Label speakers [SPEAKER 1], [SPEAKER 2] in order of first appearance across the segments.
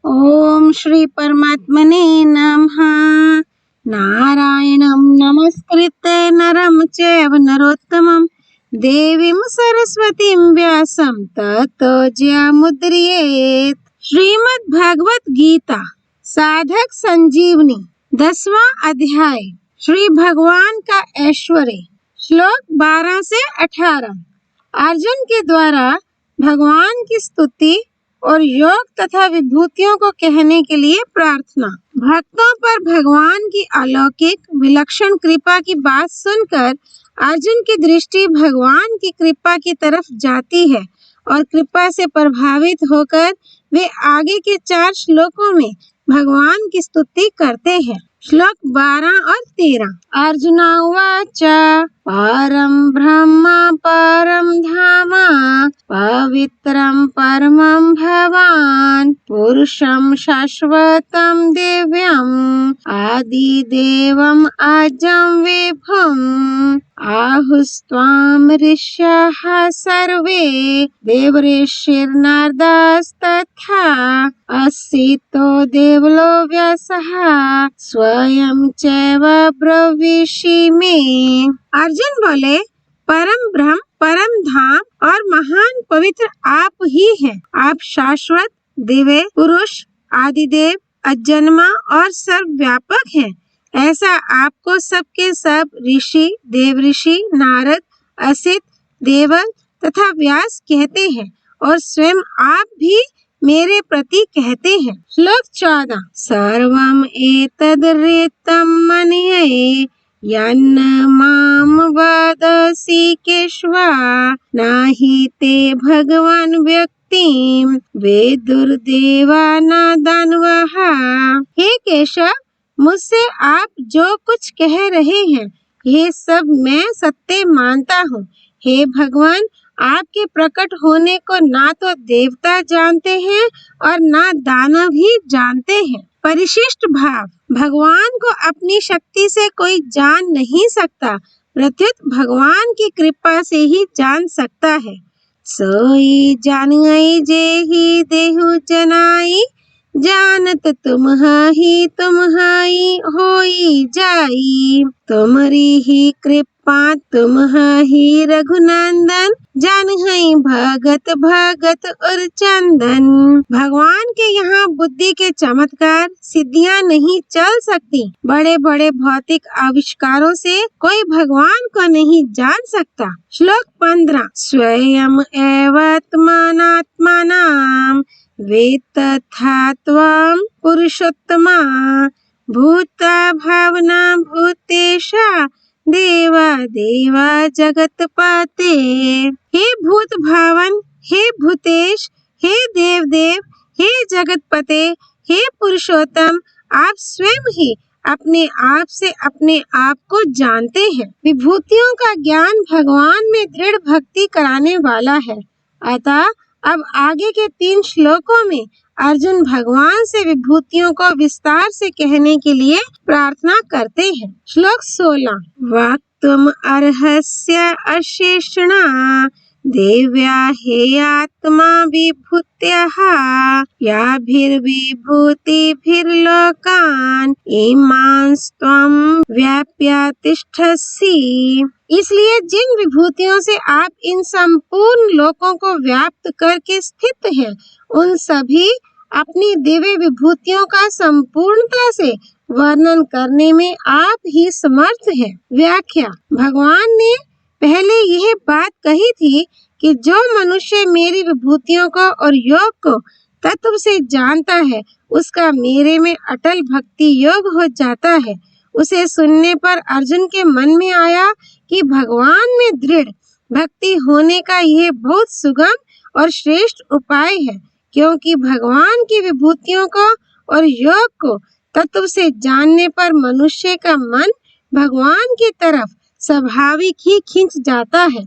[SPEAKER 1] ओम श्री परमात्मने नमः। नारायणं नमस्कृत्य नरं चैव नरोत्तमं देवीं सरस्वतीं व्यासं ततो जयमुदीरयेत्। श्रीमद् भागवत गीता साधक संजीवनी 10वां अध्याय। श्री भगवान का ऐश्वर्य। श्लोक 12 से 18। अर्जुन के द्वारा भगवान की स्तुति और योग तथा विभूतियों को कहने के लिए प्रार्थना। भक्तों पर भगवान की अलौकिक विलक्षण कृपा की बात सुनकर अर्जुन की दृष्टि भगवान की कृपा की तरफ जाती है और कृपा से प्रभावित होकर वे आगे के 4 श्लोकों में भगवान की स्तुति करते हैं। श्लोक 12 और 13। अर्जुन उवाच परम ब्रह्म परम धाम पवित्रं परमं भवान् पुरुषं शाश्वतं दिव्यम् आदिदेवम् अजं विभुम् आहुस्त्वां ऋषयः सर्वे देवऋषिर्नारदस्तथा असितो देवलो व्यासः स्वयं चैव ब्रवीषि मे। अर्जुन बोले, परम ब्रह्म, परम धाम और महान पवित्र आप ही हैं। आप शाश्वत, दिव्य, पुरुष, आदिदेव, अजन्मा और सर्वव्यापक हैं। ऐसा आपको सबके सब ऋषि, देवऋषि, नारद, असित, देवल तथा व्यास कहते हैं और स्वयं आप भी मेरे प्रति कहते हैं। श्लोक 14। सर्वम् एतद् मन्ये यन्न मां वदसि केशव नहि ते भगवान् व्यक्तिं वेदुर्देवा न दानवः। हे केशव, मुझसे आप जो कुछ कह रहे हैं ये सब मैं सत्य मानता हूँ। हे भगवान, आपके प्रकट होने को ना तो देवता जानते हैं और ना दानव ही जानते हैं। परिशिष्ट भाव। भगवान को अपनी शक्ति से कोई जान नहीं सकता, प्रत्युत भगवान की कृपा से ही जान सकता है। सोई जानिए जेहि देहु जनाई जानत तुम ही होई जाई। तुम्हारी ही कृपा तुम ही रघुनंदन जान है भगत भगत और चंदन। भगवान के यहाँ बुद्धि के चमत्कार सिद्धियां नहीं चल सकती। बड़े बड़े भौतिक आविष्कारों से कोई भगवान को नहीं जान सकता। श्लोक 15। स्वयं एवात्मनात्मानं वेत्तथा त्वं पुरुषोत्तमा भूता भावना भूतेश देवा देवा जगतपते। हे भूत भावन, हे भूतेश, हे देव देव, हे जगतपते, हे पुरुषोत्तम, आप स्वयं ही अपने आप से अपने आप को जानते हैं। विभूतियों का ज्ञान भगवान में दृढ़ भक्ति कराने वाला है। अतः अब आगे के 3 श्लोकों में अर्जुन भगवान से विभूतियों को विस्तार से कहने के लिए प्रार्थना करते हैं। श्लोक 16। वक्तुम् अर्हस्य अशेषणा देव्या हे आत्मा विभूत्याः याभिर्विभूतिभिर्लोकान् इमांस्त्वं व्याप्य तिष्ठसि। इसलिए जिन विभूतियों से आप इन संपूर्ण लोकों को व्याप्त करके स्थित हैं, उन सभी अपनी दिव्य विभूतियों का संपूर्णता से वर्णन करने में आप ही समर्थ हैं। व्याख्या। भगवान ने पहले यह बात कही थी कि जो मनुष्य मेरी विभूतियों को और योग को तत्व से जानता है, उसका मेरे में अटल भक्ति योग हो जाता है। उसे सुनने पर अर्जुन के मन में आया कि भगवान में दृढ़ भक्ति होने का यह बहुत सुगम और श्रेष्ठ उपाय है, क्योंकि भगवान की विभूतियों को और योग को तत्व से जानने पर मनुष्य का मन भगवान की तरफ स्वाभाविक ही खिंच जाता है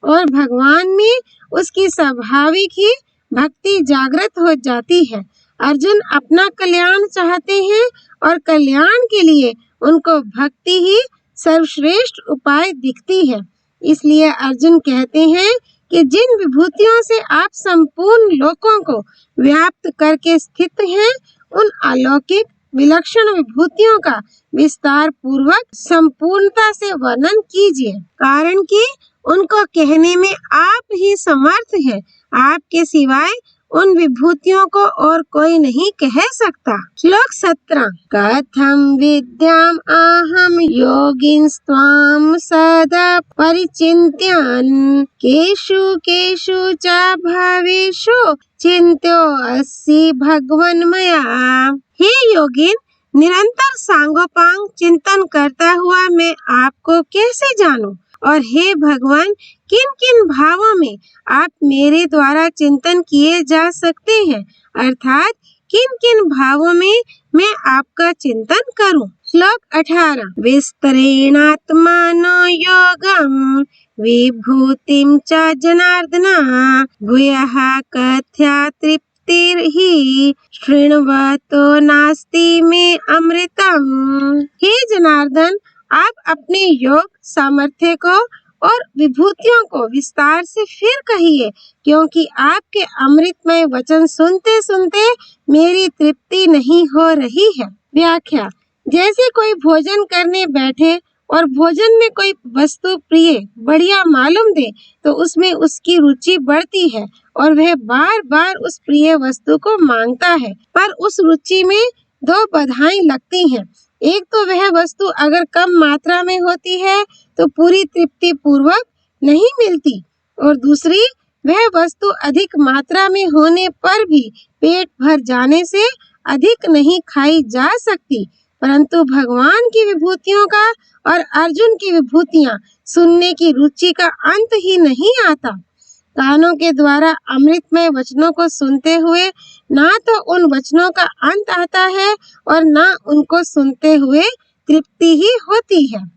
[SPEAKER 1] और भगवान में उसकी स्वाभाविक ही भक्ति जागृत हो जाती है। अर्जुन अपना कल्याण चाहते हैं और कल्याण के लिए उनको भक्ति ही सर्वश्रेष्ठ उपाय दिखती है। इसलिए अर्जुन कहते हैं कि जिन विभूतियों से आप संपूर्ण लोकों को व्याप्त करके स्थित हैं, उन अलौकिक विलक्षण विभूतियों का विस्तार पूर्वक संपूर्णता से वर्णन कीजिए, कारण कि उनको कहने में आप ही समर्थ हैं। आपके सिवाय उन विभूतियों को और कोई नहीं कह सकता। श्लोक 17। कथम विद्याम अहम योगिन्स्त्वाम सदा परिचिन्त्यन् केषु केषु च भावेषु चिन्त्यो अस्सि भगवन् मया। हे योगिन, निरंतर सांगोपांग चिंतन करता हुआ मैं आपको कैसे जानूं? और हे भगवान, किन किन भावों में आप मेरे द्वारा चिंतन किए जा सकते हैं, अर्थात किन किन भावों में मैं आपका चिंतन करूं। श्लोक 18। विस्तरेणात्मानो योगम विभूतिम च जनार्दन भूयः कथया तृप्तिर्हि शृण्वतो नास्ति मे अमृतम। हे जनार्दन, आप अपने योग सामर्थ्य को और विभूतियों को विस्तार से फिर कहिए, क्योंकि आपके अमृतमय वचन सुनते सुनते मेरी तृप्ति नहीं हो रही है। व्याख्या। जैसे कोई भोजन करने बैठे और भोजन में कोई वस्तु प्रिय बढ़िया मालूम दे तो उसमें उसकी रुचि बढ़ती है और वह बार बार उस प्रिय वस्तु को मांगता है, पर उस रुचि में दो बाधाएं लगती हैं। एक तो वह वस्तु अगर कम मात्रा में होती है तो पूरी तृप्ति पूर्वक नहीं मिलती, और दूसरी वह वस्तु अधिक मात्रा में होने पर भी पेट भर जाने से अधिक नहीं खाई जा सकती। परंतु भगवान की विभूतियों का और अर्जुन की विभूतियां सुनने की रुचि का अंत ही नहीं आता। कानों के द्वारा अमृतमय वचनों को सुनते हुए ना तो उन वचनों का अंत आता है और ना उनको सुनते हुए तृप्ति ही होती है।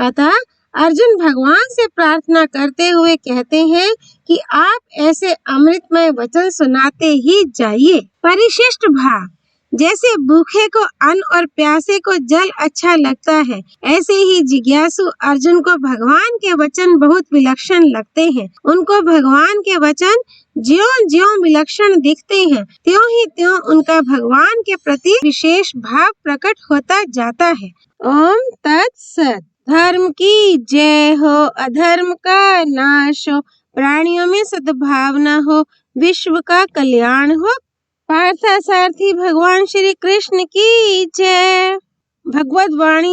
[SPEAKER 1] अतः अर्जुन भगवान से प्रार्थना करते हुए कहते हैं कि आप ऐसे अमृतमय वचन सुनाते ही जाइए। परिशिष्ट भाव। जैसे भूखे को अन्न और प्यासे को जल अच्छा लगता है, ऐसे ही जिज्ञासु अर्जुन को भगवान के वचन बहुत विलक्षण लगते हैं। उनको भगवान के वचन ज्यों-ज्यों विलक्षण दिखते हैं, त्यों ही त्यों उनका भगवान के प्रति विशेष भाव प्रकट होता जाता है। ओम तत्सत। धर्म की जय हो, अधर्म का नाश हो, प्राणियों में सद्भावना हो, विश्व का कल्याण हो। पार्थसारथी भगवान श्री कृष्ण की जय। भगवत वाणी